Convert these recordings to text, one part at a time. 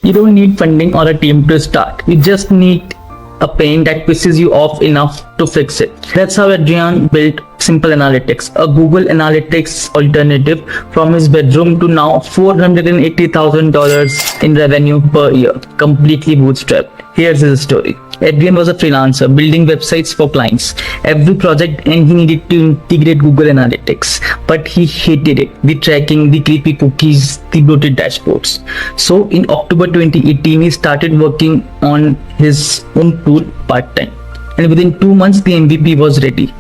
You don't need funding or a team to start. You just need a pain that pisses you off enough to fix it. That's how Adrian built Simple Analytics, a Google Analytics alternative, from his bedroom to now $480,000 in revenue per year, completely bootstrapped. Here's his story. Adrian was a freelancer building websites for clients. Every project and he needed to integrate Google Analytics, but he hated it. The tracking, the creepy cookies, the bloated dashboards. So in October 2018, he started working on his own tool part-time. And within 2 months, the MVP was ready.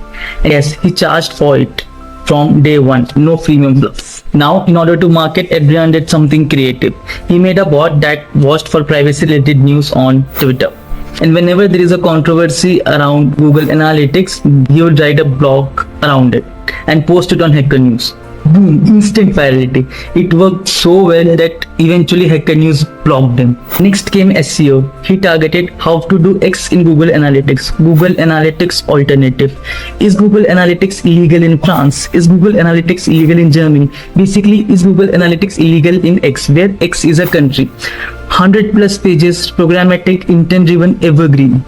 And yes, he charged for it from day one, no freemium bluff. Now, in order to market, Adrian did something creative. He made a bot that watched for privacy-related news on Twitter. And whenever there is a controversy around Google Analytics, he would write a blog around it and post it on Hacker News. Boom, instant virality. It worked so well that eventually Hacker News blocked him. Next came SEO. He targeted how to do X in Google Analytics. Google Analytics alternative. Is Google Analytics illegal in France? Is Google Analytics illegal in Germany? Basically, is Google Analytics illegal in X, where X is a country? 100 plus pages, programmatic, intent driven, evergreen.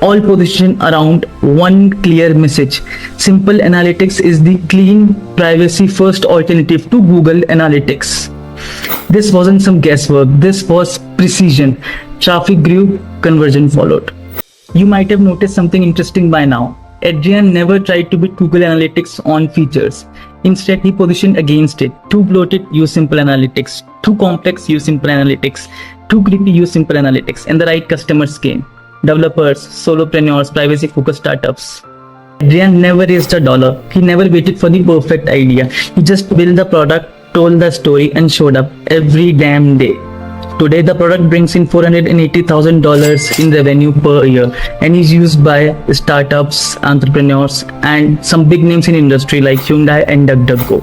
All positioned around one clear message. Simple Analytics is the clean, privacy first alternative to Google Analytics. This wasn't some guesswork, this was precision. Traffic grew, conversion followed. You might have noticed something interesting by now. Adrian never tried to beat Google Analytics on features. Instead, he positioned against it. Too bloated, use Simple Analytics. Too complex, use Simple Analytics. Too creepy, use Simple Analytics. And the right customers came. Developers, solopreneurs, privacy-focused startups. Adrian never raised $1. He never waited for the perfect idea. He just built the product, told the story, and showed up every damn day. Today, the product brings in $480,000 in revenue per year and is used by startups, entrepreneurs, and some big names in industry like Hyundai and DuckDuckGo.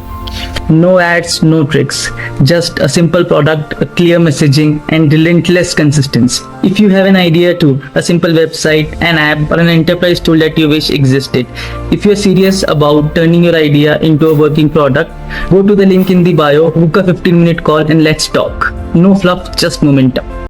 No ads, no tricks, just a simple product, a clear messaging, and relentless consistency. If you have an idea too, a simple website, an app, or an enterprise tool that you wish existed, if you're serious about turning your idea into a working product, go to the link in the bio, book a 15-minute call, and let's talk. No fluff, just momentum.